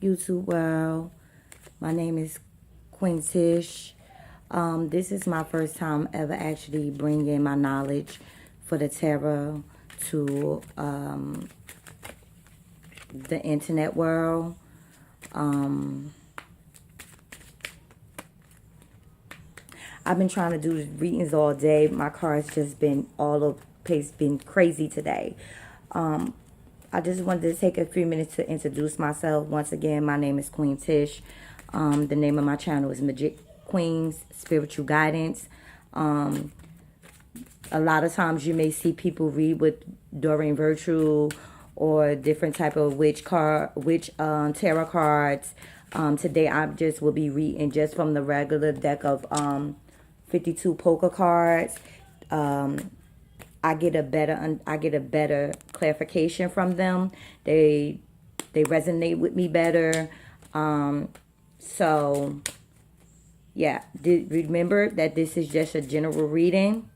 YouTube world? My name is Queen Tish. This is my first time ever actually bringing my knowledge for the tarot to the internet world. I've been trying to do readings all day. My cards just been all over the place, been crazy today. I just wanted to take a few minutes to introduce myself. Once again, my name is Queen Tish. The name of my channel is Magic Queens Spiritual Guidance. A lot of times you may see people read with Doreen Virtue or different type of tarot cards. Today I just will be reading just from the regular deck of 52 poker cards. I get a better clarification from them. They resonate with me better. So yeah, remember that this is just a general reading.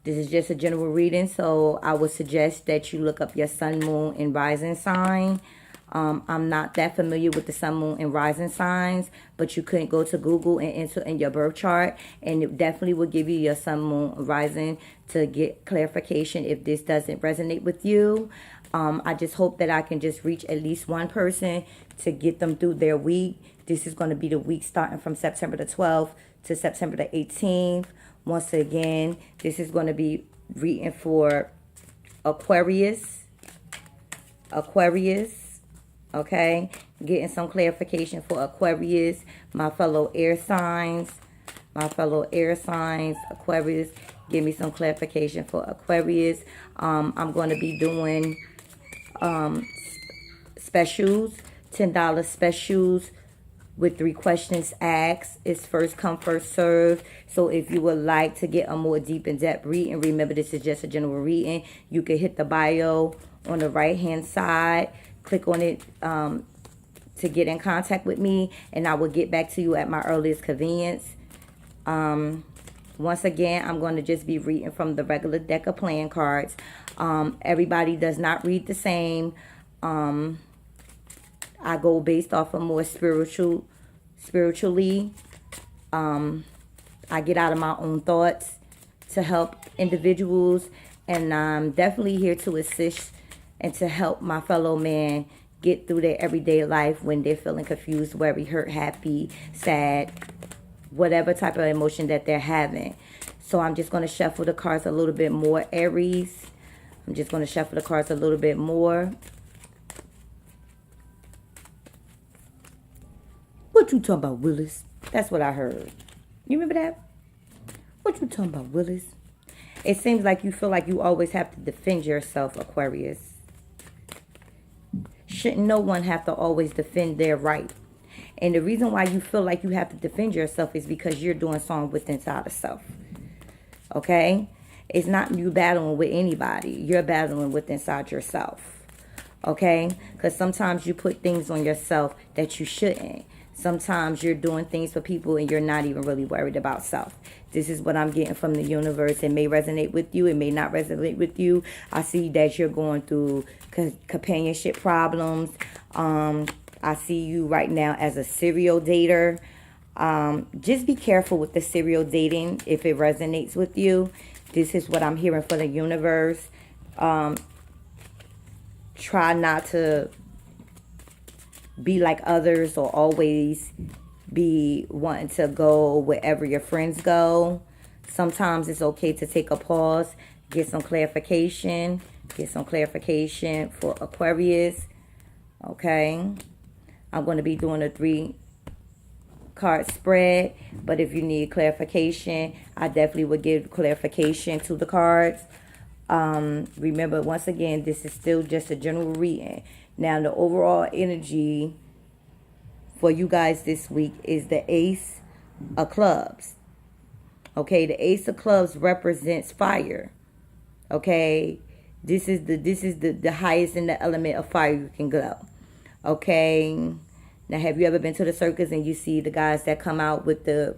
This is just a general reading, so I would suggest that you look up your sun, moon, and rising sign. I'm not that familiar with the sun, moon, and rising signs, but you could go to Google and enter in your birth chart, and it definitely will give you your sun, moon, rising to get clarification if this doesn't resonate with you. I just hope that I can just reach at least one person to get them through their week. This is going to be the week starting from September the 12th to September the 18th. Once again, this is going to be reading for Aquarius. Okay, getting some clarification for Aquarius, my fellow air signs, Aquarius, give me some clarification for Aquarius. I'm going to be doing specials, $10 specials with 3 questions asked. It's first come, first serve. So if you would like to get a more deep in-depth reading, remember this is just a general reading. You can hit the bio on the right-hand side. Click on it to get in contact with me, and I will get back to you at my earliest convenience. Once again, I'm going to just be reading from the regular deck of playing cards. Everybody does not read the same. I go based off of more spiritually. I get out of my own thoughts to help individuals, and I'm definitely here to assist and to help my fellow man get through their everyday life when they're feeling confused, worried, hurt, happy, sad, whatever type of emotion that they're having. So I'm just going to shuffle the cards a little bit more, Aries. I'm just going to shuffle the cards a little bit more. What you talking about, Willis? That's what I heard. You remember that? What you talking about, Willis? It seems like you feel like you always have to defend yourself, Aquarius. Shouldn't no one have to always defend their right? And the reason why you feel like you have to defend yourself is because you're doing something with inside of self. Okay? It's not you battling with anybody. You're battling with inside yourself. Okay? Because sometimes you put things on yourself that you shouldn't. Sometimes you're doing things for people and you're not even really worried about self. This is what I'm getting from the universe. It may resonate with you. It may not resonate with you. I see that you're going through companionship problems. I see you right now as a serial dater. Just be careful with the serial dating if it resonates with you. This is what I'm hearing for the universe. Try not to be like others or always be wanting to go wherever your friends go. Sometimes it's okay to take a pause, get some clarification. Get some clarification for Aquarius. Okay. I'm going to be doing a 3-card spread. But if you need clarification, I definitely would give clarification to the cards. Remember, once again, this is still just a general reading. Now, the overall energy for you guys this week is the Ace of Clubs. Okay, the Ace of Clubs represents fire. Okay, this is the highest in the element of fire you can go. Okay, now have you ever been to the circus and you see the guys that come out with the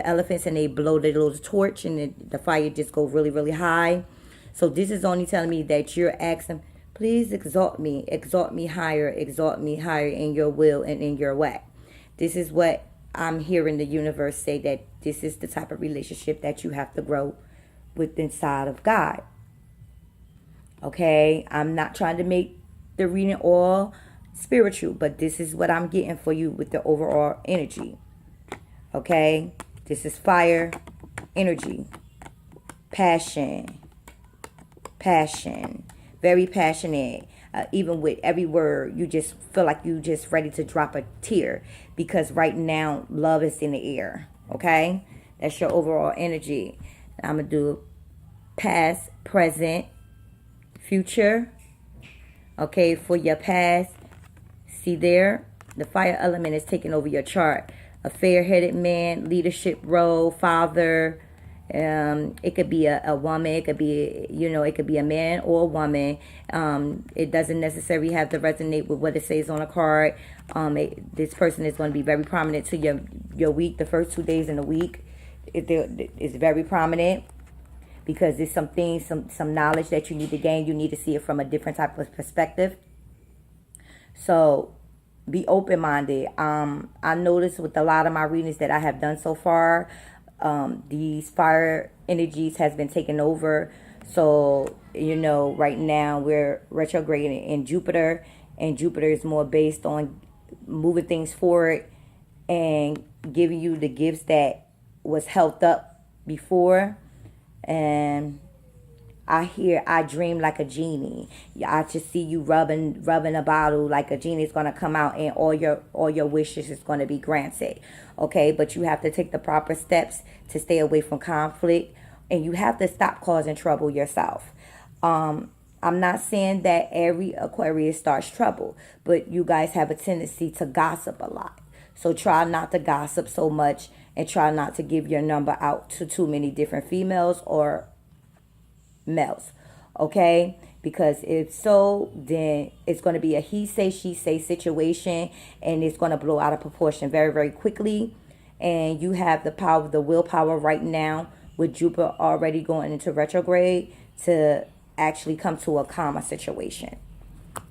elephants and they blow their little torch and the fire just go really, really high? So this is only telling me that you're asking, Please exalt me higher, exalt me higher in your will and in your way. This is what I'm hearing the universe say, that this is the type of relationship that you have to grow with inside of God. Okay, I'm not trying to make the reading all spiritual, but this is what I'm getting for you with the overall energy. Okay, this is fire energy, passion, very passionate. Even with every word, you just feel like you just ready to drop a tear, because right now love is in the air. Okay, that's your overall energy. I'm gonna do past, present, future. Okay, for your past, see there, the fire element is taking over your chart. A fair-headed man, leadership role, father. It could be a woman. It could be, it could be a man or a woman. It doesn't necessarily have to resonate with what it says on a card. This person is going to be very prominent to your week. The first 2 days in the week, it's very prominent, because there's some things, some knowledge that you need to gain. You need to see it from a different type of perspective. So be open-minded. I noticed with a lot of my readings that I have done so far, these fire energies has been taken over. So, right now we're retrograding in Jupiter, and Jupiter is more based on moving things forward and giving you the gifts that was held up before. And I dream like a genie. I just see you rubbing a bottle like a genie is gonna come out, and all your wishes is gonna be granted. Okay, but you have to take the proper steps to stay away from conflict, and you have to stop causing trouble yourself. I'm not saying that every Aquarius starts trouble, but you guys have a tendency to gossip a lot. So try not to gossip so much, and try not to give your number out to too many different females or males. Okay, because if so, then it's going to be a he say she say situation, and it's going to blow out of proportion very, very quickly. And you have the power, the willpower right now, with Jupiter already going into retrograde, to actually come to a calmer situation.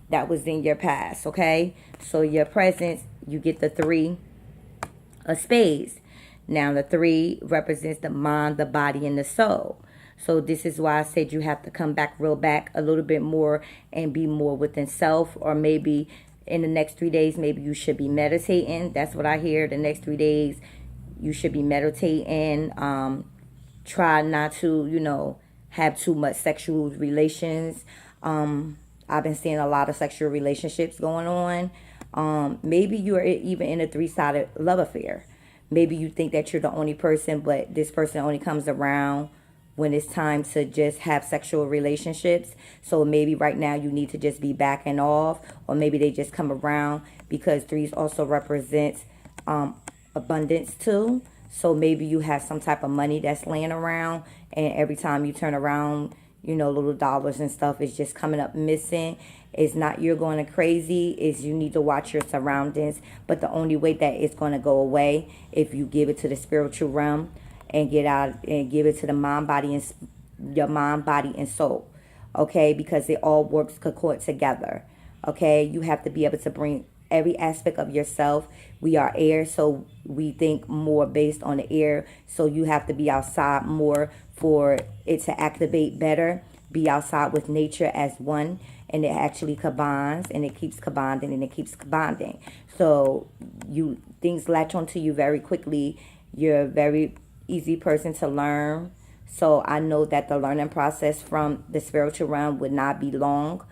That was in your past. Okay, so your present, you get the 3 of spades. Now the 3 represents the mind, the body, and the soul. So this is why I said you have to come back a little bit more and be more within self. Or maybe in the next 3 days, maybe you should be meditating. That's what I hear. The next 3 days, you should be meditating. Try not to, have too much sexual relations. I've been seeing a lot of sexual relationships going on. Maybe you're even in a 3-sided love affair. Maybe you think that you're the only person, but this person only comes around when it's time to just have sexual relationships. So maybe right now you need to just be backing off, or maybe they just come around, because 3s also represents abundance too. So maybe you have some type of money that's laying around, and every time you turn around, little dollars and stuff is just coming up missing. It's not you're going crazy, is you need to watch your surroundings. But the only way that it's going to go away, if you give it to the spiritual realm and get out and give it to the mind, body, and your mind, body, and soul. Okay, because it all works concord together. Okay, you have to be able to bring every aspect of yourself. We are air, so we think more based on the air. So you have to be outside more for it to activate better. Be outside with nature as one, and it actually combines, and it keeps combining, and it keeps combining. So things latch onto you very quickly. You're a very easy person to learn. So I know that the learning process from the spiritual realm would not be long.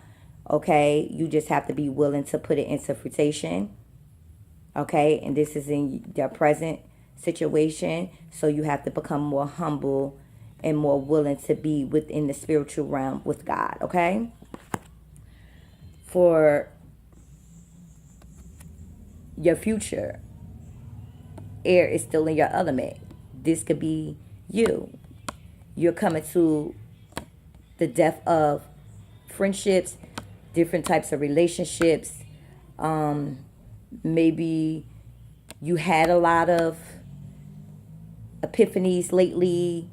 Okay, you just have to be willing to put it into fruition. Okay, and this is in your present situation. So you have to become more humble and more willing to be within the spiritual realm with God. Okay, for your future, air is still in your element. This could be you. You're coming to the depth of friendships, different types of relationships. Maybe you had a lot of epiphanies lately.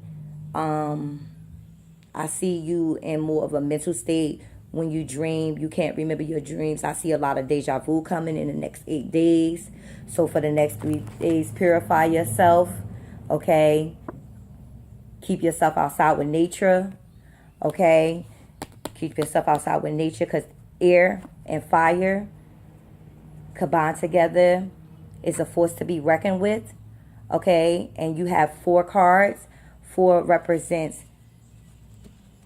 I see you in more of a mental state when you dream, you can't remember your dreams. I see a lot of deja vu coming in the next 8 days. So for the next 3 days, purify yourself, okay? Keep yourself outside with nature, okay? Keep yourself outside with nature, because air and fire combined together is a force to be reckoned with, okay? And you have 4 cards. 4 represents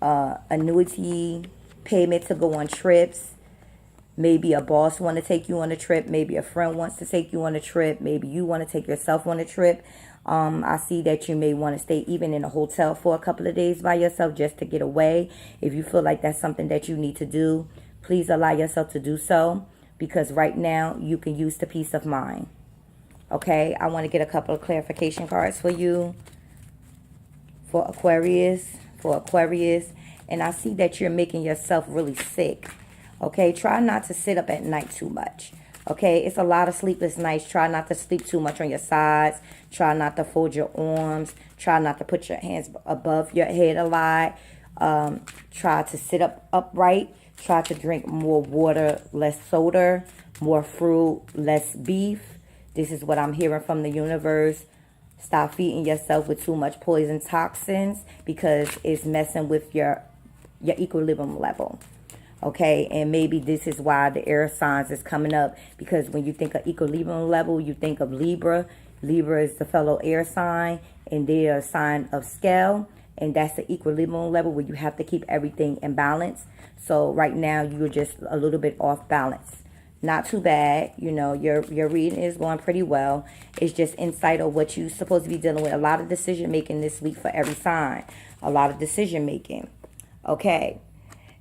annuity, payment to go on trips. Maybe a boss want to take you on a trip. Maybe a friend wants to take you on a trip. Maybe you want to take yourself on a trip. I see that you may want to stay even in a hotel for a couple of days by yourself just to get away. If you feel like that's something that you need to do, please allow yourself to do so, because right now you can use the peace of mind. Okay, I want to get a couple of clarification cards for you. For Aquarius. And I see that you're making yourself really sick. Okay, try not to sit up at night too much. Okay, it's a lot of sleepless nights. Try not to sleep too much on your sides. Try not to fold your arms. Try not to put your hands above your head a lot. Try to sit up upright. Try to drink more water, less soda, more fruit, less beef. This is what I'm hearing from the universe. Stop feeding yourself with too much poison toxins, because it's messing with your equilibrium level. Okay, and maybe this is why the air signs is coming up, because when you think of equilibrium level, you think of Libra. Libra is the fellow air sign, and they are a sign of scale, and that's the equilibrium level where you have to keep everything in balance. So right now you're just a little bit off balance. Not too bad, you know, your reading is going pretty well. It's just insight of what you're supposed to be dealing with. A lot of decision making this week for every sign. A lot of decision making. Okay.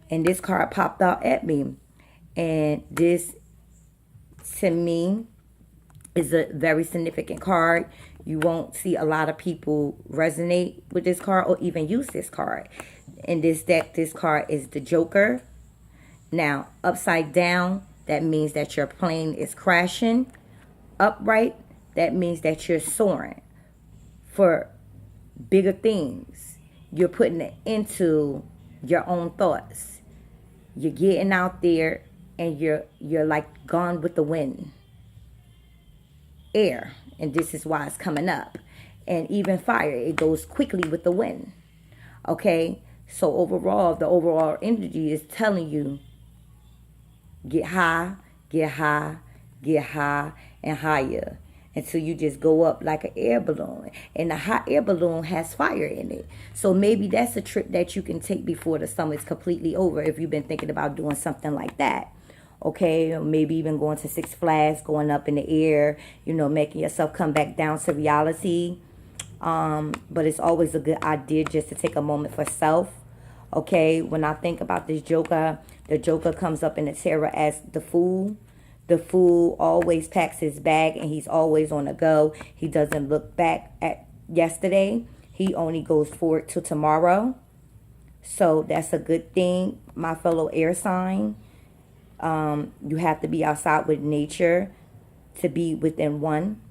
And this card popped out at me. And this, to me, is a very significant card. You won't see a lot of people resonate with this card or even use this card. In this deck, this card is the Joker. Now, upside down, that means that your plane is crashing. Upright, that means that you're soaring for bigger things. You're putting it into your own thoughts. You're getting out there and you're like gone with the wind. Air, and this is why it's coming up. And even fire, it goes quickly with the wind. Okay, so overall, the overall energy is telling you, get high, get high, get high, and higher, until you just go up like an air balloon. And the hot air balloon has fire in it. So maybe that's a trip that you can take before the summer is completely over, if you've been thinking about doing something like that. Okay, or maybe even going to Six Flags, going up in the air, you know, making yourself come back down to reality. But it's always a good idea just to take a moment for self. Okay, when I think about this Joker, the Joker comes up in the tarot as the Fool. The Fool always packs his bag and he's always on the go. He doesn't look back at yesterday. He only goes forward to tomorrow. So that's a good thing, my fellow air sign. You have to be outside with nature to be within one.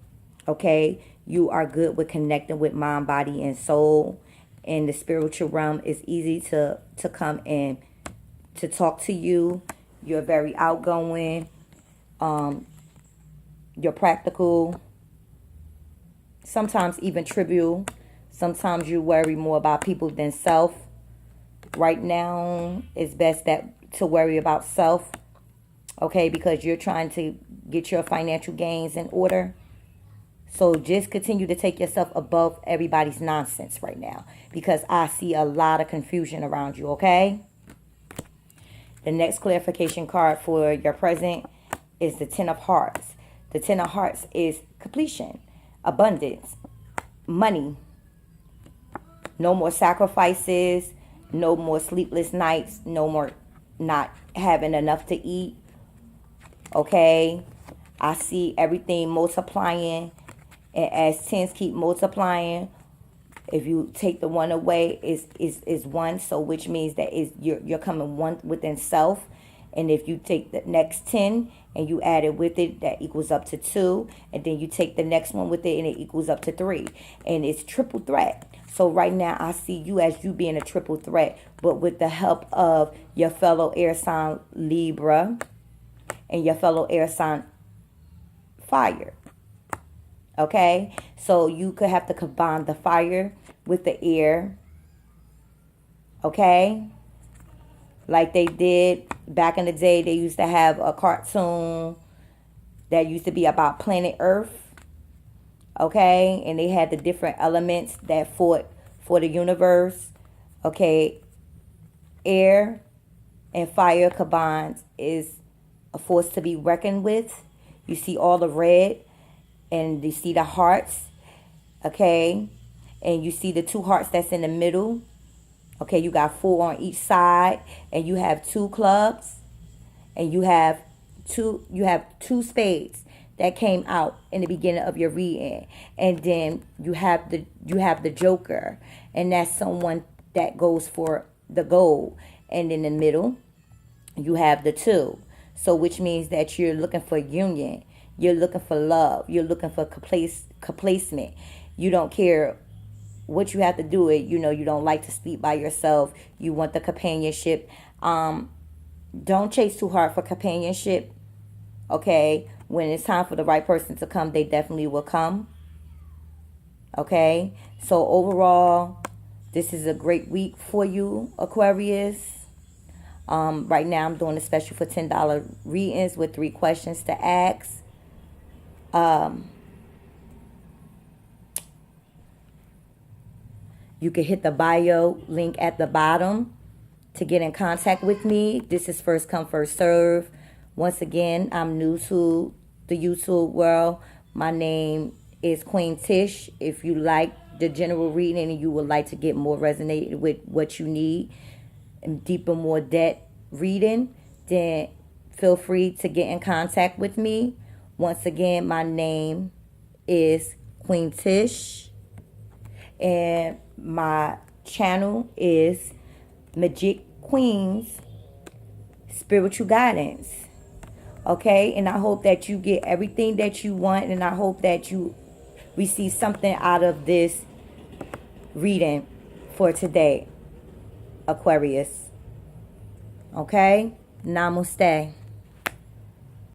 Okay, you are good with connecting with mind, body, and soul. In the spiritual realm, it's easy to come in to talk to you. You're very outgoing. You're practical. Sometimes even trivial. Sometimes you worry more about people than self. Right now, it's best to worry about self. Okay, because you're trying to get your financial gains in order. So just continue to take yourself above everybody's nonsense right now, because I see a lot of confusion around you, okay? The next clarification card for your present is the Ten of Hearts. The Ten of Hearts is completion, abundance, money. No more sacrifices, no more sleepless nights, no more not having enough to eat. Okay, I see everything multiplying, and as tens keep multiplying, if you take the one away, is one. So which means that you're coming one within self, and if you take the next 10 and you add it with it, that equals up to 2. And then you take the next one with it and it equals up to 3. And it's triple threat. So right now I see you as you being a triple threat, but with the help of your fellow air sign Libra and your fellow air sign fire. Okay? So you could have to combine the fire with the air. Okay? Like they did back in the day, they used to have a cartoon that used to be about planet Earth. Okay? And they had the different elements that fought for the universe. Okay? Air and fire combined is a force to be reckoned with. You see all the red and you see the hearts. Okay? And you see the 2 hearts that's in the middle. Okay, you got 4 on each side, and you have 2 clubs, and you have two spades that came out in the beginning of your reading, and then you have the Joker, and that's someone that goes for the gold, and in the middle you have the 2, so which means that you're looking for union, you're looking for love, you're looking for complacement. You don't care what you have to do it. You know, you don't like to sleep by yourself. You want the companionship. Don't chase too hard for companionship. Okay? When it's time for the right person to come, they definitely will come. Okay? So overall, this is a great week for you, Aquarius. Right now, I'm doing a special for $10 readings with 3 questions to ask. You can hit the bio link at the bottom to get in contact with me. This is first come, first serve. Once again, I'm new to the YouTube world. My name is Queen Tish. If you like the general reading and you would like to get more resonated with what you need and deeper, more depth reading, then feel free to get in contact with me. Once again, my name is Queen Tish. And my channel is Magic Queen's Spiritual Guidance. Okay? And I hope that you get everything that you want. And I hope that you receive something out of this reading for today, Aquarius. Okay? Namaste.